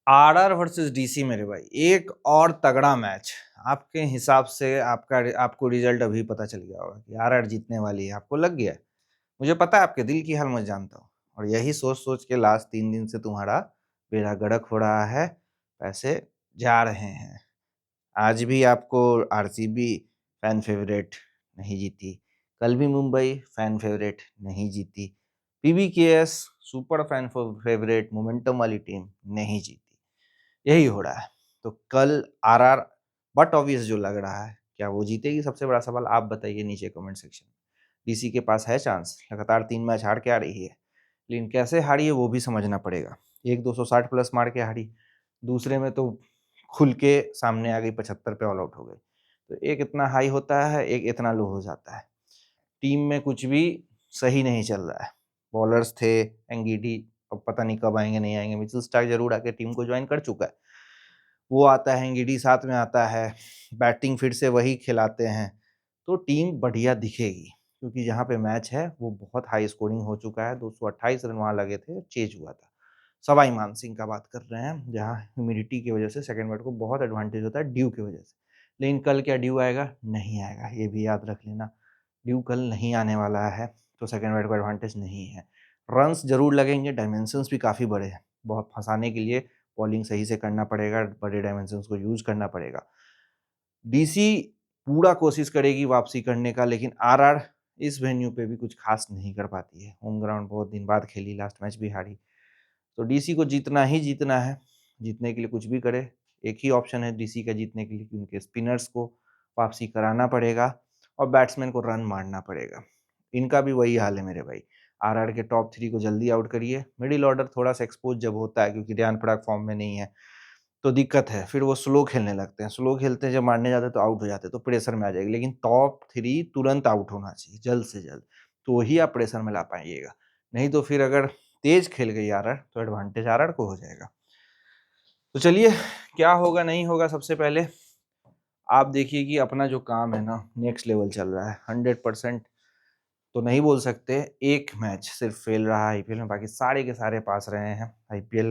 RR versus DC मेरे भाई, एक और तगड़ा मैच। आपके हिसाब से आपको रिजल्ट अभी पता चल गया होगा कि आरआर जीतने वाली है, आपको लग गया है। मुझे पता है आपके दिल की हाल मैं जानता हूँ, और यही सोच सोच के लास्ट 3 दिन से तुम्हारा बेड़ा गर्क हो रहा है, पैसे जा रहे हैं। आज भी आपको आरसीबी फैन फेवरेट नहीं जीती, कल भी मुंबई फैन फेवरेट नहीं जीती, PBKS super fan favourite momentum वाली टीम नहीं जीती। यही हो रहा है। तो कल आरआर बट ऑब्वियस जो लग रहा है, क्या वो जीतेगी? सबसे बड़ा सवाल आप बताइए नीचे कमेंट सेक्शन में। डीसी के पास है चांस, लगातार 3 मैच हार के आ रही है, लेकिन कैसे हारी है वो भी समझना पड़ेगा। एक 260 प्लस मार के हारी, दूसरे में तो खुल के सामने आ गई, 75 पे ऑल आउट हो गई। तो एक इतना हाई होता है, एक इतना लो हो जाता है। टीम में कुछ भी सही नहीं चल रहा है। बॉलर्स थे एंगीडी, अब पता नहीं कब आएंगे नहीं आएंगे। मिचेल स्टार्क जरूर आके टीम को ज्वाइन कर चुका है, वो आता है, एंगीडी साथ में आता है, बैटिंग फिर से वही खिलाते हैं, तो टीम बढ़िया दिखेगी। क्योंकि जहाँ पे मैच है वो बहुत हाई स्कोरिंग हो चुका है, 228 रन वहाँ लगे थे, चेज हुआ था। सवाई मानसिंह का बात कर रहे हैं, जहाँ ह्यूमिडिटी की वजह से सेकंड बैट को बहुत एडवांटेज होता है ड्यू की वजह से। लेकिन कल क्या ड्यू आएगा? नहीं आएगा, ये भी याद रख लेना। ड्यू कल नहीं आने वाला है, तो सेकंड बैट को एडवांटेज नहीं है। रन्स जरूर लगेंगे, डायमेंशंस भी काफ़ी बड़े हैं, बहुत फंसाने के लिए बॉलिंग सही से करना पड़ेगा, बड़े डायमेंशंस को यूज करना पड़ेगा। डीसी पूरा कोशिश करेगी वापसी करने का, लेकिन आरआर इस वेन्यू पे भी कुछ खास नहीं कर पाती है। होम ग्राउंड बहुत दिन बाद खेली, लास्ट मैच भी हारी। तो डीसी को जीतना ही जीतना है, जीतने के लिए कुछ भी करे। एक ही ऑप्शन है डीसी का जीतने के लिए कि उनके स्पिनर्स को वापसी कराना पड़ेगा और बैट्समैन को रन मारना पड़ेगा। इनका भी वही हाल है मेरे भाई। आरआर के टॉप 3 को जल्दी आउट करिए। मिडिल ऑर्डर थोड़ा सा एक्सपोज जब होता है, क्योंकि रियान पराग फॉर्म में नहीं है, तो दिक्कत है। फिर वो स्लो खेलने लगते हैं, स्लो खेलते हैं, जब मारने जाते हैं तो आउट हो जाते हैं, तो प्रेशर में आ जाएगी। लेकिन टॉप 3 तुरंत आउट होना चाहिए, जल्द से जल्द, तो ही आप प्रेशर में ला पाइएगा। नहीं तो फिर अगर तेज खेल गई आरआर तो एडवांटेज आरआर को हो जाएगा। तो चलिए, क्या होगा नहीं होगा, सबसे पहले आप देखिए कि अपना जो काम है ना, नेक्स्ट लेवल चल रहा है। 100% तो नहीं बोल सकते, एक मैच सिर्फ फेल रहा है आईपीएल में, बाकी सारे के सारे पास रहे हैं। आईपीएल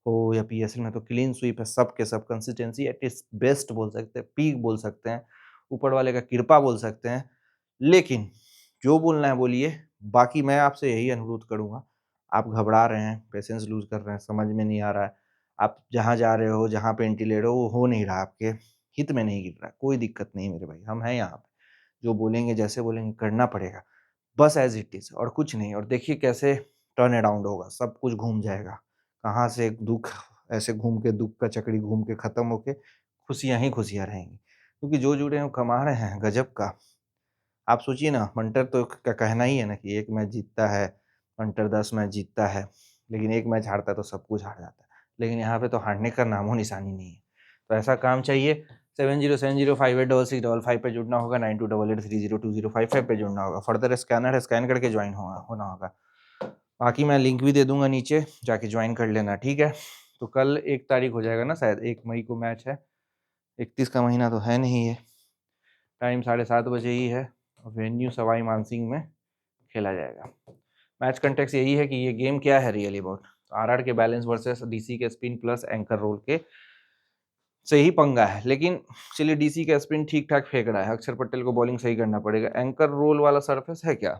हो या पीएसएल में तो क्लीन स्वीप है, सब के सब। कंसिस्टेंसी एट इट्स बेस्ट बोल सकते हैं, पीक बोल सकते हैं, ऊपर वाले का कृपा बोल सकते हैं। लेकिन जो बोलना है बोलिए, बाकी मैं आपसे यही अनुरोध करूंगा। आप घबरा रहे हैं, पेशेंस लूज कर रहे हैं, समझ में नहीं आ रहा है, आप जहाँ जा रहे हो, जहाँ पे एंट्री ले रहे हो, वो हो नहीं रहा, आपके हित में नहीं गिर रहा। कोई दिक्कत नहीं मेरे भाई, हम हैं यहाँ पे। जो बोलेंगे, जैसे बोलेंगे करना पड़ेगा, बस एज इट इज़, और कुछ नहीं। और देखिए कैसे टर्न अराउंड होगा, सब कुछ घूम जाएगा। कहाँ से दुख ऐसे घूम के, दुख का चक्री घूम के ख़त्म होके खुशियाँ ही खुशियाँ रहेंगी। क्योंकि जो जुड़े हैं वो कमा रहे हैं गजब का। आप सोचिए ना, मंटर तो का कहना ही है ना कि एक मैच जीतता है, मंटर 10 मैच जीतता है, लेकिन एक मैच हारता है तो सब कुछ हार जाता है। लेकिन यहाँ पे तो हारने का नामो निशानी नहीं है। तो ऐसा काम चाहिए। 7070586655 पे जुड़ना होगा, 9288302055 पे जुड़ना होगा। फर्दर स्कैनर है, स्कैन करके ज्वाइन होना होगा। बाकी मैं लिंक भी दे दूंगा नीचे, जाके ज्वाइन कर लेना, ठीक है। तो कल 1 तारीख हो जाएगा ना, शायद 1 मई को मैच है। 31 का महीना तो है नहीं है। टाइम 7:30 बजे ही है, और वेन्यू सवाई मानसिंह में खेला जाएगा। मैच कंटेक्स्ट यही है कि ये गेम क्या है रियली अबाउट। आरआर के बैलेंस वर्सेस डीसी के स्पिन प्लस एंकर रोल के से ही पंगा है। लेकिन चलिए, डीसी का स्पिन ठीक ठाक फेंक रहा है, अक्षर पटेल को बॉलिंग सही करना पड़ेगा। एंकर रोल वाला सरफेस है क्या?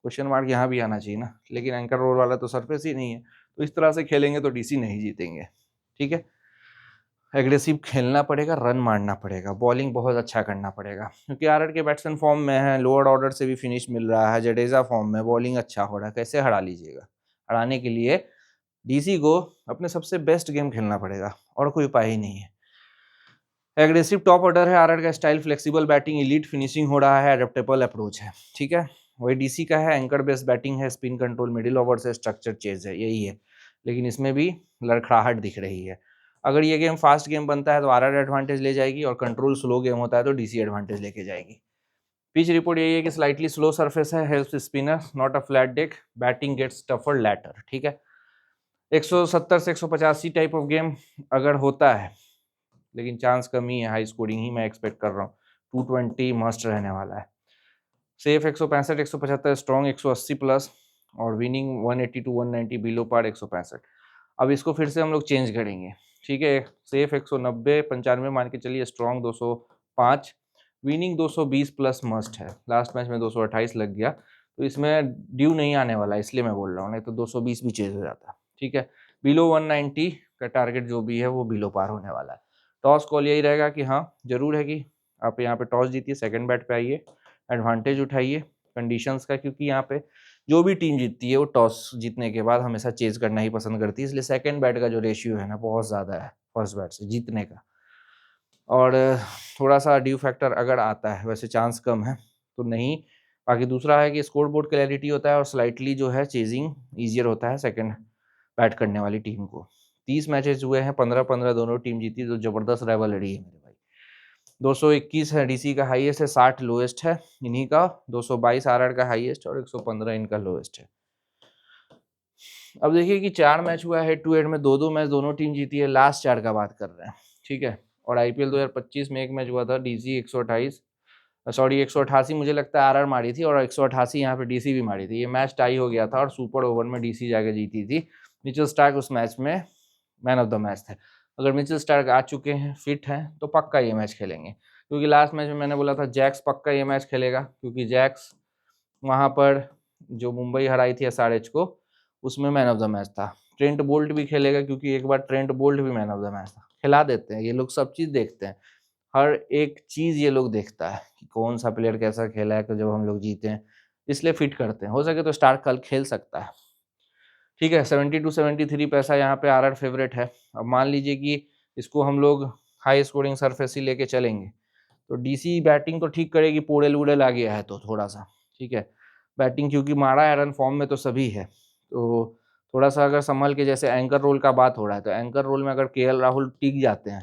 क्वेश्चन मार्क यहाँ भी आना चाहिए ना। लेकिन एंकर रोल वाला तो सरफेस ही नहीं है, तो इस तरह से खेलेंगे तो डीसी नहीं जीतेंगे, ठीक है। एग्रेसिव खेलना पड़ेगा, रन मारना पड़ेगा, बॉलिंग बहुत अच्छा करना पड़ेगा, क्योंकि आरआर के बैट्समैन फॉर्म में है, लोअर ऑर्डर से भी फिनिश मिल रहा है, जडेजा फॉर्म में, बॉलिंग अच्छा हो रहा है। कैसे हरा लीजिएगा? हराने के लिए डीसी को अपने सबसे बेस्ट गेम खेलना पड़ेगा, और कोई उपाय ही नहीं है। एग्रेसिव टॉप ऑर्डर है आरआर का, style flexible batting, elite finishing हो रहा है, एडेप्टेबल अप्रोच है, ठीक है। वही डीसी का है, एंकर बेस्ड बैटिंग है, स्पिन कंट्रोल, मिडिल ओवर से स्ट्रक्चर चेज है, यही है। लेकिन इसमें भी लड़खड़ाहट दिख रही है। अगर ये गेम फास्ट गेम बनता है तो आरआर एडवांटेज ले जाएगी, और कंट्रोल स्लो गेम होता है तो डीसी एडवांटेज लेके जाएगी। पिच रिपोर्ट यही है कि स्लाइटली स्लो सरफेस है, helps spinner, not a flat deck, batting gets tougher later, ठीक है। 170 से 185 टाइप ऑफ गेम अगर होता है, लेकिन चांस कम ही है, हाई स्कोरिंग ही मैं एक्सपेक्ट कर रहा हूँ। 220 मस्ट रहने वाला है। सेफ 165, 175, स्ट्रॉन्ग 180 प्लस, और विनिंग 180 टू 190, बिलो पार 165। अब इसको फिर से हम लोग चेंज करेंगे। ठीक है, सेफ 190, 95 मान के चलिए, स्ट्रॉन्ग 205, विनिंग 220 प्लस मस्ट है। लास्ट मैच में 228 लग गया, तो इसमें ड्यू नहीं आने वाला, इसलिए मैं बोल रहा हूँ, नहीं तो 220 भी चेज हो जाता। ठीक है, बिलो 190 का टारगेट जो भी है वो बिलो पार होने वाला है। टॉस कॉल यही रहेगा कि हाँ जरूर है कि आप यहाँ पे टॉस जीतिए, सेकंड बैट पे आइए, एडवांटेज उठाइए कंडीशंस का, क्योंकि यहाँ पे जो भी टीम जीतती है वो टॉस जीतने के बाद हमेशा चेज करना ही पसंद करती है, इसलिए सेकंड बैट का जो रेशियो है ना बहुत ज़्यादा है फर्स्ट बैट से जीतने का। और थोड़ा सा ड्यू फैक्टर अगर आता है, वैसे चांस कम है तो नहीं। बाकी दूसरा है कि स्कोर बोर्ड क्लैरिटी होता है और स्लाइटली जो है चेजिंग ईजियर होता है सेकंड बैट करने वाली टीम को। 30 मैचेस हुए हैं, 15-15 दोनों टीम जीती, तो जबरदस्त राइवलरी है मेरे भाई। 221 है डीसी का हाईएस्ट है, 60 लोएस्ट है इन्हीं का, 222 आरआर का हाईएस्ट और 115 इनका लोएस्ट है। अब देखिए कि 4 मैच हुआ है हेड टू हेड में, 2-2 मैच दोनों टीम जीती है, लास्ट 4 का बात कर रहे हैं। ठीक है, और आईपीएल 2025 में एक मैच हुआ था, डीसी 188 मुझे लगता है आरआर मारी थी, और 188 यहाँ पे डीसी भी मारी थी। ये मैच टाई हो गया था और सुपर ओवर में डीसी जाके जीती थी। मिचेल स्टार्क उस मैच में मैन ऑफ द मैच थे। अगर मिचेल स्टार्क आ चुके हैं, फिट हैं, तो पक्का ये मैच खेलेंगे, क्योंकि लास्ट मैच में मैंने बोला था जैक्स पक्का ये मैच खेलेगा, क्योंकि जैक्स वहाँ पर जो मुंबई हराई थी एसआरएच को, उसमें मैन ऑफ द मैच था। ट्रेंट बोल्ट भी खेलेगा, क्योंकि एक बार ट्रेंट बोल्ट भी मैन ऑफ द मैच था। खिला देते हैं ये लोग, सब चीज़ देखते हैं, हर एक चीज़ ये लोग देखता है कि कौन सा प्लेयर कैसा खेला है, तो जब हम लोग जीते हैं इसलिए फिट करते हैं। हो सके तो स्टार्क कल खेल सकता है। ठीक है, 72-73 पैसा यहाँ पे आरआर फेवरेट है। अब मान लीजिए कि इसको हम लोग हाई स्कोरिंग सरफेस ही लेके चलेंगे, तो डीसी बैटिंग तो ठीक करेगी, पोड़ेल वुडेल आ गया है तो थोड़ा सा ठीक है बैटिंग, क्योंकि मारा है रन फॉर्म में तो सभी है, तो थोड़ा सा अगर संभल के, जैसे एंकर रोल का बात हो रहा है, तो एंकर रोल में अगर केएल राहुल टिक जाते हैं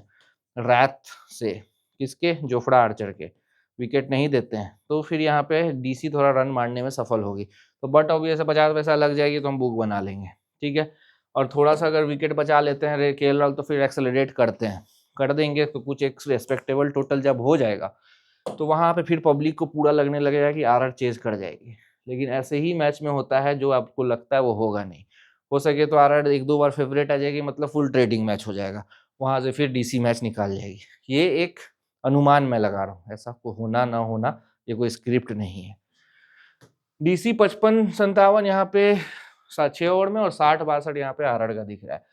रैत से, किसके, जोफ्रा आर्चर के, विकेट नहीं देते हैं, तो फिर यहाँ पे डीसी थोड़ा रन मारने में सफल होगी। तो बट ऑब्वियस 50 पैसा लग जाएगी तो हम बुक बना लेंगे। ठीक है, और थोड़ा सा अगर विकेट बचा लेते हैं केएल राहुल, तो फिर एक्सेलरेट करते हैं, कर देंगे, तो कुछ एक रेस्पेक्टेबल टोटल जब हो जाएगा, तो वहाँ पे फिर पब्लिक को पूरा लगने लगेगा कि आरआर चेज कर जाएगी। लेकिन ऐसे ही मैच में होता है, जो आपको लगता है वो होगा नहीं। हो सके तो आरआर 1-2 बार फेवरेट आ जाएगी, मतलब फुल ट्रेडिंग मैच हो जाएगा, वहां से फिर डीसी मैच निकाल जाएगी। ये एक अनुमान मैं लगा रहा हूँ, ऐसा को होना ना होना, ये कोई स्क्रिप्ट नहीं है। डीसी 55-57 यहाँ पे 6 ओवर में, और 60-62 यहाँ पे आरआर का दिख रहा है।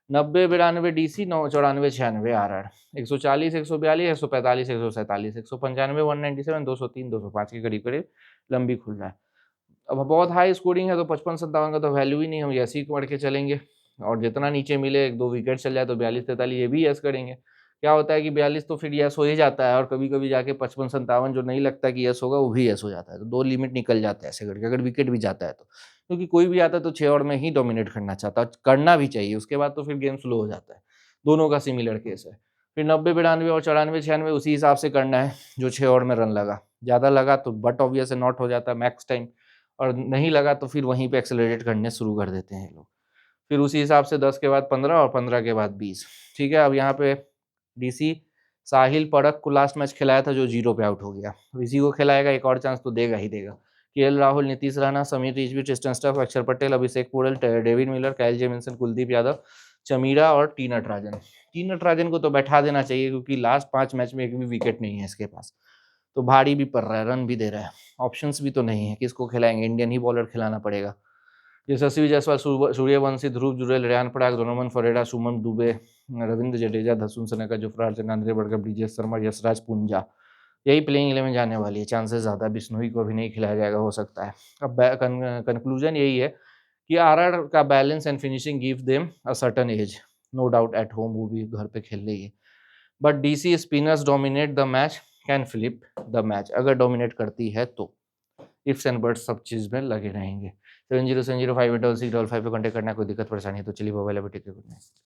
90-92 डीसी, 94-96 आरआर, 140-142, 145, 147, 195, 197, 203, 205 के करीब करीब लंबी खुल रहा है। अब बहुत हाई स्कोरिंग है तो 55-57 का तो वैल्यू ही नहीं, हम ऐसे ही बढ़ के चलेंगे, और जितना नीचे मिले 1-2 विकेट चल जाए तो 42-43 ये भी यस करेंगे। क्या होता है कि 42 तो फिर यस हो ही जाता है, और कभी कभी जाके 55-57 जो नहीं लगता कि यस होगा वो भी यस हो जाता है, तो 2 लिमिट निकल जाता है ऐसे करके, अगर विकेट भी जाता है तो, क्योंकि कोई भी आता है तो 6 ओवर में ही डोमिनेट करना चाहता है, करना भी चाहिए, उसके बाद तो फिर गेम स्लो हो जाता है। दोनों का सिमिलर केस है। फिर 90-92 और 94-96 उसी हिसाब से करना है, जो 6 ओवर में रन लगा, ज़्यादा लगा तो बट ऑब्वियस नॉट हो जाता है मैक्स टाइम, और नहीं लगा तो फिर वहीं पे एक्सेलरेट करने शुरू कर देते हैं लोग। फिर उसी हिसाब से 10 के बाद 15 और 15 के बाद 20। ठीक है, अब यहाँ पे डीसी साहिल परख को लास्ट मैच खिलाया था, जो 0 पे आउट हो गया, इसी को खिलाएगा, एक और चांस तो देगा ही देगा। KL Rahul, Nitish Rana, Sameer Rizvi, Tristan Stubbs, Axar Patel, Abhishek Porel, David Miller, Kyle Jamieson, Kuldeep Yadav, Chameera और टी नटराजन। टी नटराजन को तो बैठा देना चाहिए, क्योंकि लास्ट 5 मैच में एक भी विकेट नहीं है इसके पास, तो भारी भी पड़ रहा है, रन भी दे रहा है, ऑप्शंस भी तो नहीं है, किसको खिलाएंगे, इंडियन ही बॉलर खिलाना पड़ेगा। यशस्वी जायसवाल, सूर्यवंशी, ध्रुव जुरेल, रेयान पराग, दोनोमन फरेरा, सुमन दुबे, रविंद्र जडेजा, धसुन सनेका, जुफरा अर्चन, आंद्रे बड़कर, ब्रिजेश शर्मा, यशराज पुंजा, यही प्लेइंग 11 जाने वाली है। चांसेस ज़्यादा बिश्नोई को अभी नहीं खिलाया जाएगा, हो सकता है। अब कंक्लूजन यही है कि आरआर का balance and finishing give them a certain edge, no doubt at home वो भी घर पे खेल रही है, but DC spinners dominate the match, can flip the match, अगर डोमिनेट करती है तो इफ्स एंड बट्स सब चीज़ में लगे रहेंगे। 7070586655 पे कॉन्टेक्ट करना, कोई दिक्कत परेशानी है तो चलिए मोबाइल पे टिक गुड नाइट।